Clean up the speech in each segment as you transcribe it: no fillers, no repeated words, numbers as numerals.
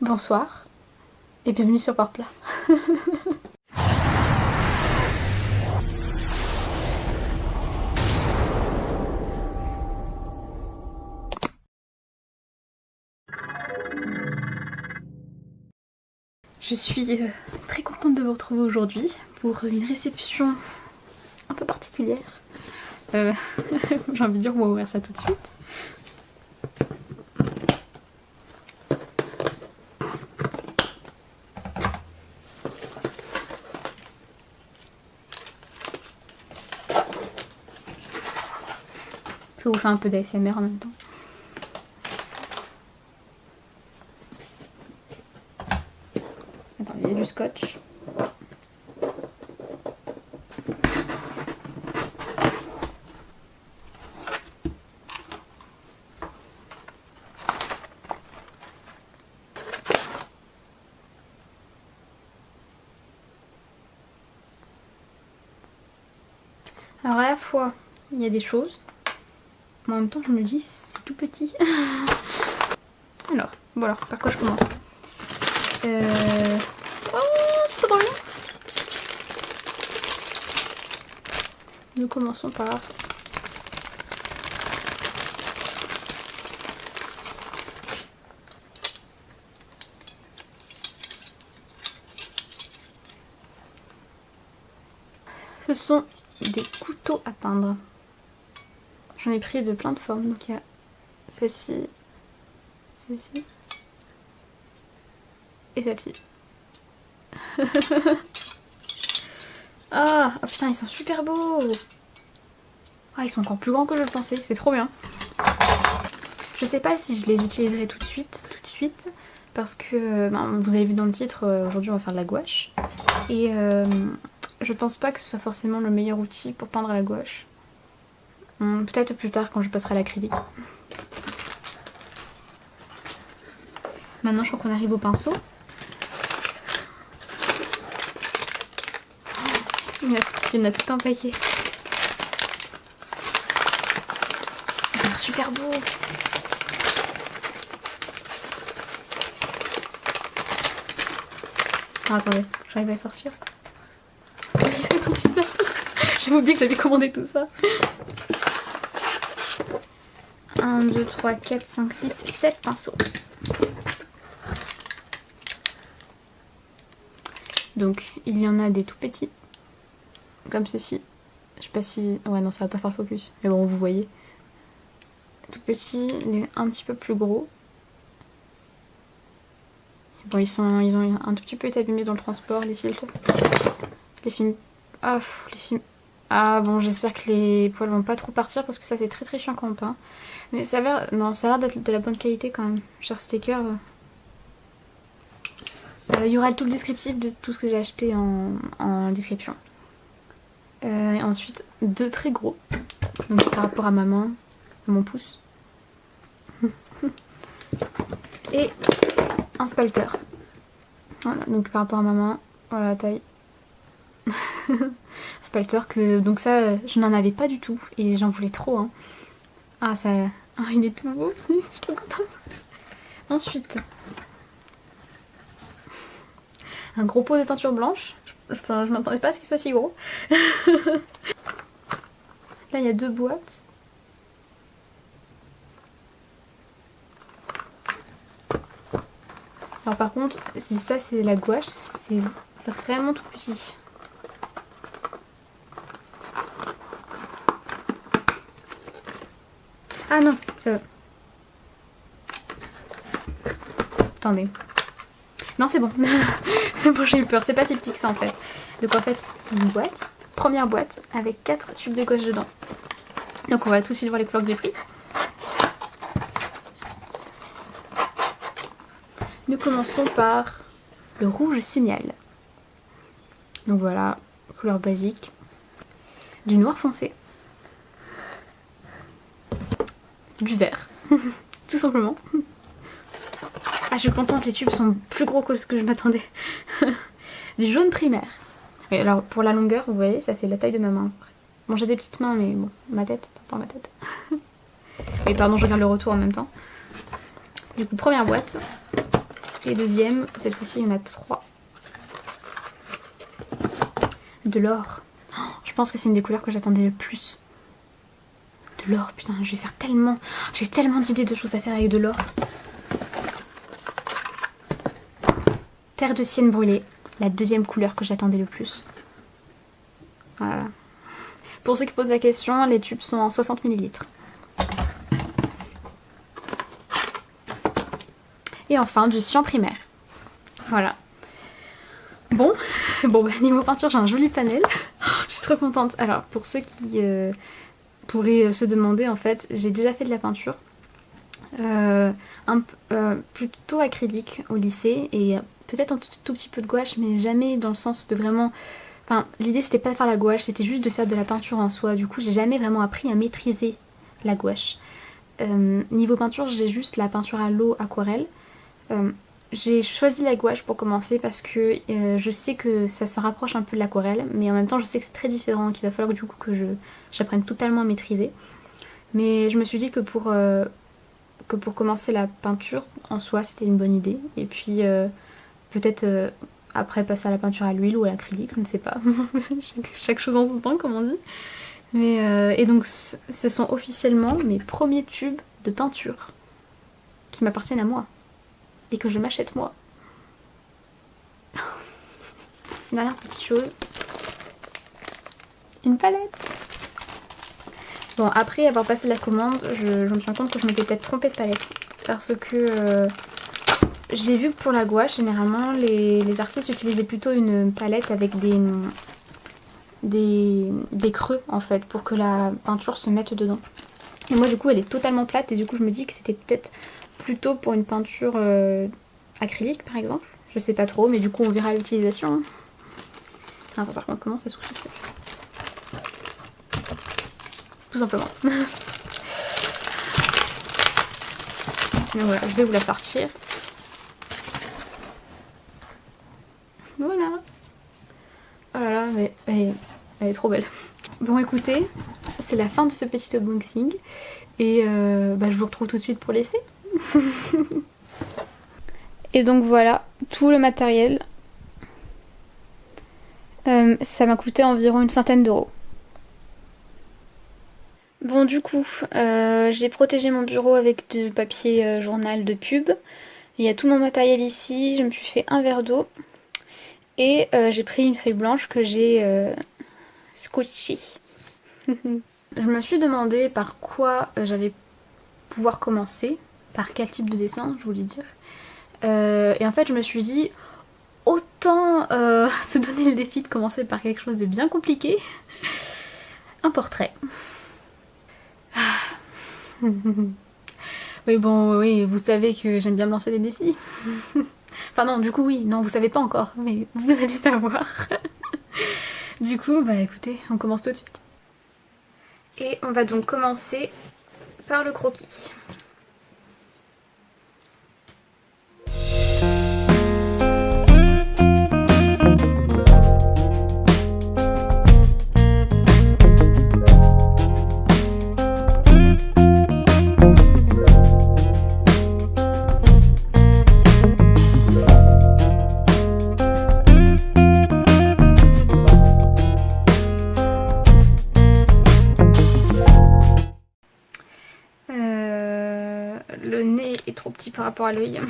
Bonsoir et bienvenue sur Port Plat. Je suis très contente de vous retrouver aujourd'hui pour une réception un peu particulière. J'ai envie de dire, on va ouvrir ça tout de suite. Ça vous fait un peu d'ASMR en même temps. Attendez, il y a du scotch. Alors à la fois, il y a des choses, mais en même temps je me dis c'est tout petit. Alors, bon alors, par quoi je commence? Oh, c'est trop bien! Nous commençons par... Ce sont des couteaux à peindre. J'en ai pris de plein de formes, donc il y a celle-ci, celle-ci et celle-ci. Ah, oh putain, ils sont super beaux! Ah, ils sont encore plus grands que je le pensais, c'est trop bien. Je sais pas si je les utiliserai tout de suite, parce que ben, vous avez vu dans le titre, aujourd'hui on va faire de la gouache. Et je pense pas que ce soit forcément le meilleur outil pour peindre à la gouache. Peut-être plus tard quand je passerai à l'acrylique. Maintenant je crois qu'on arrive au pinceau. Il y en a tout un paquet. Ça a l'air super beau. Ah, attendez, j'arrive à le sortir. J'avais oublié que j'avais commandé tout ça. 1, 2, 3, 4, 5, 6, 7 pinceaux. Donc il y en a des tout petits, comme ceci. Je sais pas si... Ouais non, ça va pas faire le focus. Mais bon, vous voyez. Tout petits, des un petit peu plus gros. Bon, ils ont un tout petit peu été abîmés dans le transport, les filtres. Les films... Ah, les films... Ah bon, j'espère que les poils vont pas trop partir parce que ça c'est très chiant quand on peint. Mais ça a l'air... Non, ça a l'air d'être de la bonne qualité quand même. Cher sticker. Il y aura tout le descriptif de tout ce que j'ai acheté en description. Et ensuite, deux très gros. Donc par rapport à ma main, à mon pouce. Et un spalter. Voilà, donc par rapport à ma main, voilà la taille. Spalter que... Donc ça, je n'en avais pas du tout. Et j'en voulais trop. Hein. Ah, ça... Oh, il est tout beau. Je suis trop contente. Ensuite... Un gros pot de peinture blanche. Je m'attendais pas à ce qu'il soit si gros. Là, il y a deux boîtes. Alors par contre, si ça c'est la gouache, c'est vraiment tout petit. Ah non. Attendez. Non, c'est bon. C'est bon, j'ai eu peur. C'est pas si petit que ça en fait. Donc en fait, une boîte. Première boîte avec 4 tubes de gouache dedans. Donc on va tout de suite voir les couleurs que j'ai pris. Nous commençons par le rouge signal. Donc voilà, couleur basique. Du noir foncé. Du vert. Tout simplement. Ah, je suis contente, les tubes sont plus gros que ce que je m'attendais. Du jaune primaire. Et alors, pour la longueur, vous voyez, ça fait la taille de ma main. Bon, j'ai des petites mains, mais bon, ma tête, pas ma tête. Et pardon, je regarde le retour en même temps. Du coup, première boîte. Et deuxième, cette fois-ci il y en a 3. De l'or. Oh, je pense que c'est une des couleurs que j'attendais le plus. De l'or, putain, je vais faire tellement... J'ai tellement d'idées de choses à faire avec de l'or. Terre de sienne brûlée, la deuxième couleur que j'attendais le plus. Voilà. Pour ceux qui posent la question, les tubes sont en 60 ml. Et enfin, du cyan primaire. Voilà. Bon, bah, niveau peinture, j'ai un joli panel. Je suis trop contente. Alors, pour ceux qui pourraient se demander, en fait, j'ai déjà fait de la peinture. Plutôt acrylique au lycée et peut-être un tout petit peu de gouache, mais jamais dans le sens de vraiment... Enfin, l'idée c'était pas de faire la gouache, c'était juste de faire de la peinture en soi. Du coup, j'ai jamais vraiment appris à maîtriser la gouache. Niveau peinture, j'ai juste la peinture à l'eau aquarelle. J'ai choisi la gouache pour commencer parce que je sais que ça se rapproche un peu de l'aquarelle, mais en même temps je sais que c'est très différent, qu'il va falloir du coup que j'apprenne totalement à maîtriser. Mais je me suis dit que pour commencer la peinture en soi c'était une bonne idée. Et puis peut-être après passer à la peinture à l'huile ou à l'acrylique, je ne sais pas. chaque chose en son temps comme on dit. Mais, et donc ce sont officiellement mes premiers tubes de peinture qui m'appartiennent à moi. Et que je m'achète moi. Une dernière petite chose. Une palette. Bon, après avoir passé la commande, je me suis rendu compte que je m'étais peut-être trompée de palette. Parce que j'ai vu que pour la gouache, généralement, les artistes utilisaient plutôt une palette avec des creux en fait, pour que la peinture se mette dedans. Et moi du coup elle est totalement plate et du coup je me dis que c'était peut-être plutôt pour une peinture acrylique par exemple. Je sais pas trop, mais du coup on verra l'utilisation. Attends, par contre comment ça s'ouvre? Tout simplement. Donc voilà, je vais vous la sortir. Voilà. Oh là là, mais elle est trop belle. Bon écoutez, c'est la fin de ce petit unboxing. Et je vous retrouve tout de suite pour l'essai. Et donc voilà, tout le matériel. Ça m'a coûté environ une centaine d'euros. Bon du coup, j'ai protégé mon bureau avec du papier journal de pub. Il y a tout mon matériel ici, je me suis fait un verre d'eau. Et j'ai pris une feuille blanche que j'ai scotchée. Je me suis demandé par quoi j'allais pouvoir commencer, par quel type de dessin je voulais dire. Et en fait je me suis dit autant se donner le défi de commencer par quelque chose de bien compliqué. Un portrait. Oui bon oui, vous savez que j'aime bien me lancer des défis. Enfin non du coup oui, non vous savez pas encore, mais vous allez savoir. Du coup bah écoutez, on commence tout de suite. Et on va donc commencer par le croquis. Le nez est trop petit par rapport à l'œil.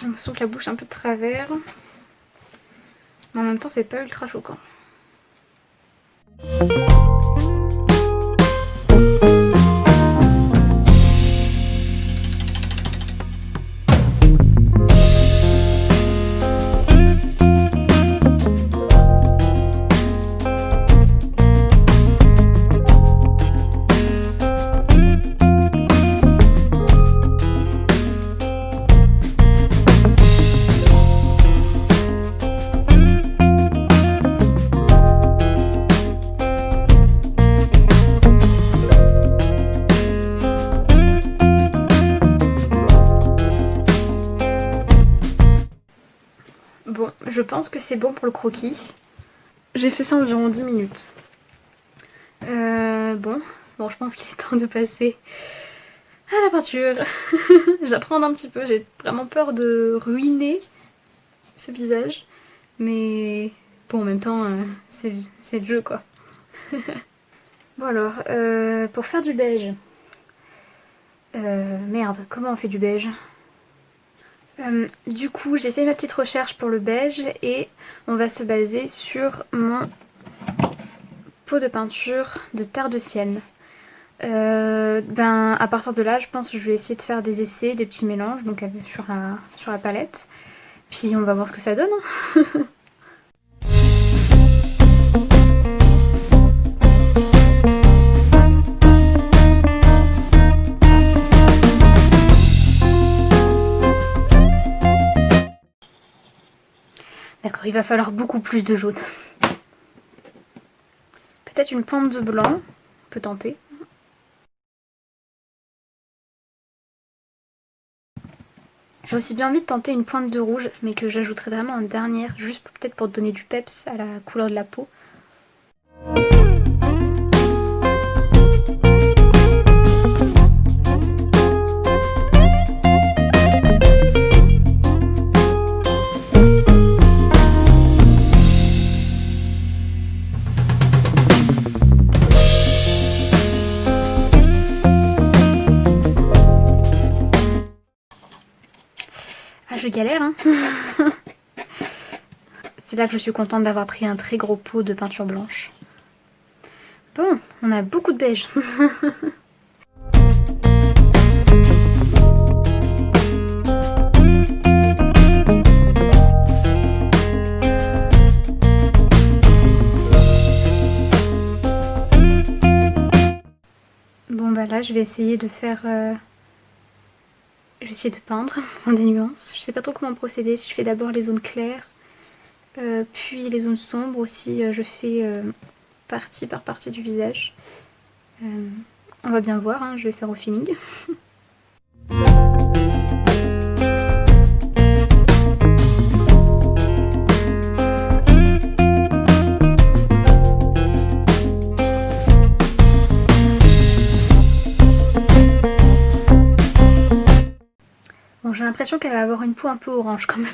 J'ai l'impression que la bouche est un peu de travers. Mais en même temps, c'est pas ultra choquant. je pense que c'est bon pour le croquis. J'ai fait ça environ 10 minutes. Bon, je pense qu'il est temps de passer à la peinture. J'appréhende un petit peu, j'ai vraiment peur de ruiner ce visage. Mais bon, en même temps, c'est le jeu quoi. Bon alors, pour faire du beige. Merde, comment on fait du beige? Du coup, j'ai fait ma petite recherche pour le beige et on va se baser sur mon pot de peinture de terre de Sienne. À partir de là, je pense que je vais essayer de faire des essais, des petits mélanges donc sur la palette. Puis on va voir ce que ça donne. Hein. D'accord, il va falloir beaucoup plus de jaune. Peut-être une pointe de blanc, on peut tenter. J'ai aussi bien envie de tenter une pointe de rouge, mais que j'ajouterai vraiment en dernière, juste peut-être pour donner du peps à la couleur de la peau. Ah, je galère, hein. C'est là que je suis contente d'avoir pris un très gros pot de peinture blanche. Bon, on a beaucoup de beige. Bon bah là je vais essayer de faire... Je vais essayer de peindre dans des nuances. Je sais pas trop comment procéder, si je fais d'abord les zones claires, puis les zones sombres aussi, je fais partie par partie du visage. On va bien voir, hein, je vais faire au feeling. Bon, j'ai l'impression qu'elle va avoir une peau un peu orange quand même.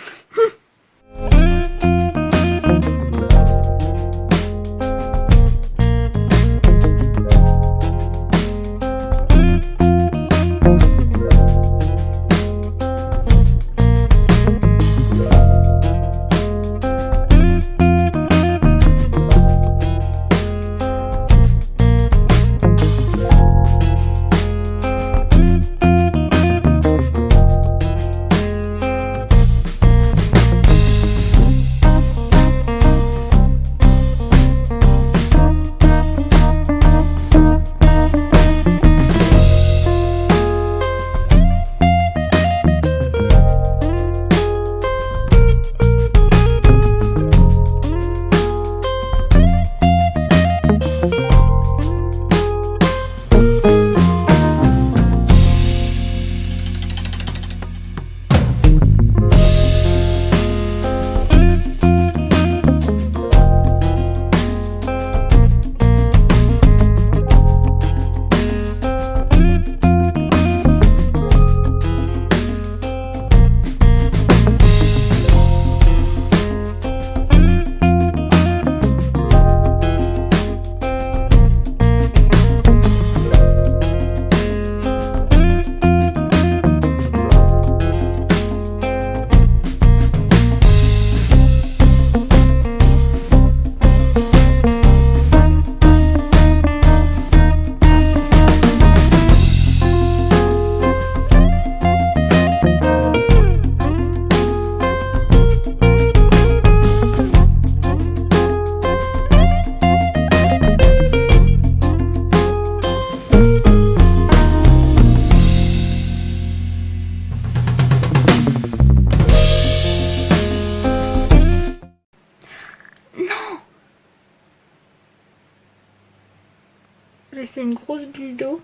J'ai fait une grosse bulle d'eau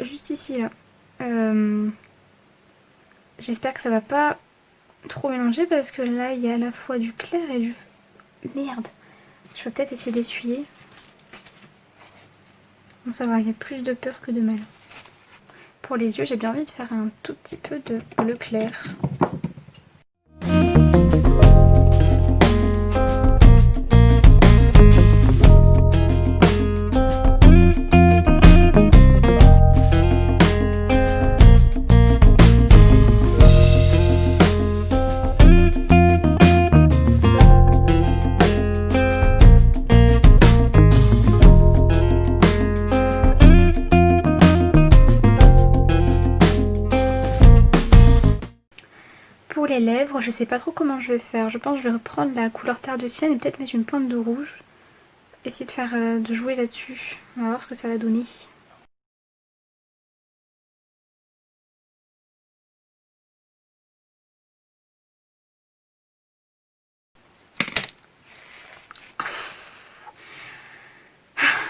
juste ici là. J'espère que ça va pas trop mélangé parce que là il y a à la fois du clair et du... Merde. Je vais peut-être essayer d'essuyer. Bon ça va, il y a plus de peur que de mal. Pour les yeux j'ai bien envie de faire un tout petit peu de bleu clair. Pour les lèvres, je sais pas trop comment je vais faire. Je pense que je vais reprendre la couleur terre de sienne et peut-être mettre une pointe de rouge. Essayer de faire de jouer là-dessus. On va voir ce que ça va donner.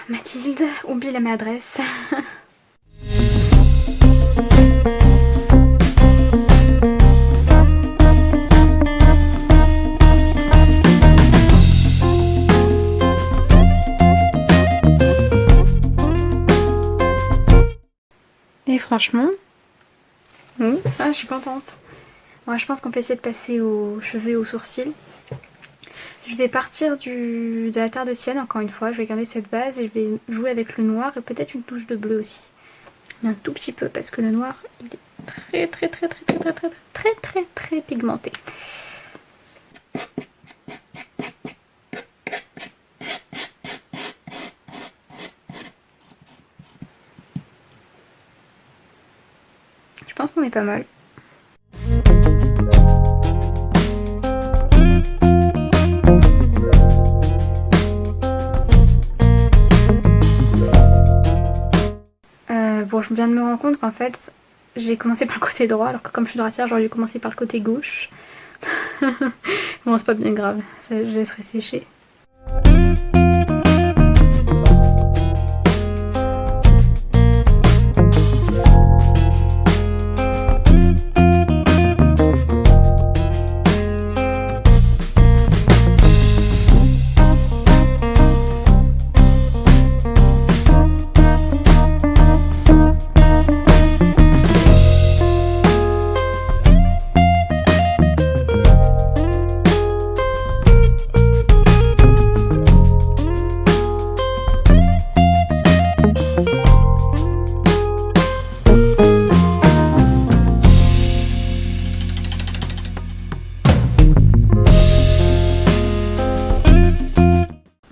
Mathilde, oublie la maladresse. Et franchement, je suis contente. Moi, je pense qu'on peut essayer de passer aux cheveux et aux sourcils. Je vais partir de la terre de sienne encore une fois. Je vais garder cette base et je vais jouer avec le noir et peut-être une touche de bleu aussi. Mais un tout petit peu parce que le noir, il est très pigmenté. Je pense qu'on est pas mal. Bon, je viens de me rendre compte qu'en fait, j'ai commencé par le côté droit, alors que comme je suis droitière, j'aurais dû commencer par le côté gauche. Bon, c'est pas bien grave, ça, je laisserai sécher.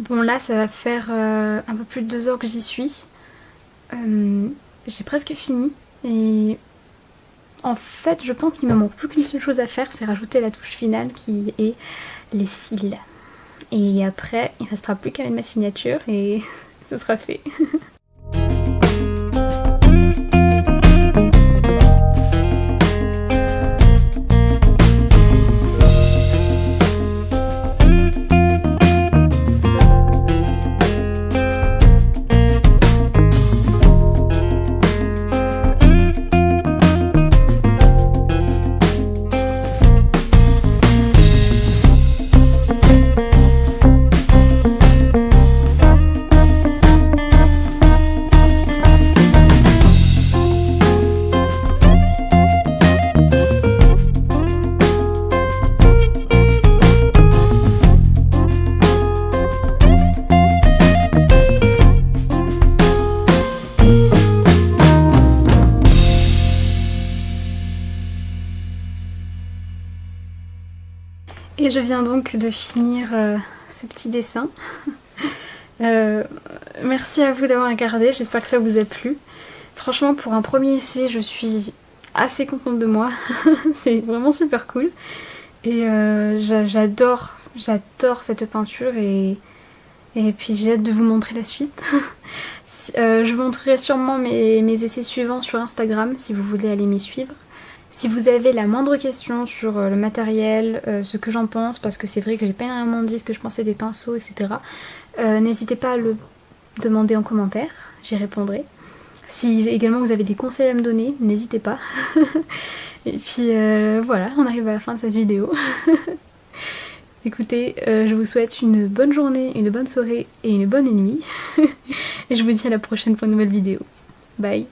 Bon là ça va faire un peu plus de 2 heures que j'y suis. J'ai presque fini et en fait je pense qu'il me manque plus qu'une seule chose à faire, c'est rajouter la touche finale qui est les cils. Et après il restera plus qu'à mettre ma signature et ce sera fait. Et je viens donc de finir ce petit dessin. Merci à vous d'avoir regardé, j'espère que ça vous a plu. Franchement pour un premier essai je suis assez contente de moi, c'est vraiment super cool. Et j'adore cette peinture et puis j'ai hâte de vous montrer la suite. Je vous montrerai sûrement mes essais suivants sur Instagram si vous voulez aller m'y suivre. Si vous avez la moindre question sur le matériel, ce que j'en pense, parce que c'est vrai que j'ai pas énormément dit ce que je pensais des pinceaux, etc. N'hésitez pas à le demander en commentaire, j'y répondrai. Si également vous avez des conseils à me donner, n'hésitez pas. Et puis voilà, on arrive à la fin de cette vidéo. Écoutez, je vous souhaite une bonne journée, une bonne soirée et une bonne nuit. Et je vous dis à la prochaine pour une nouvelle vidéo. Bye.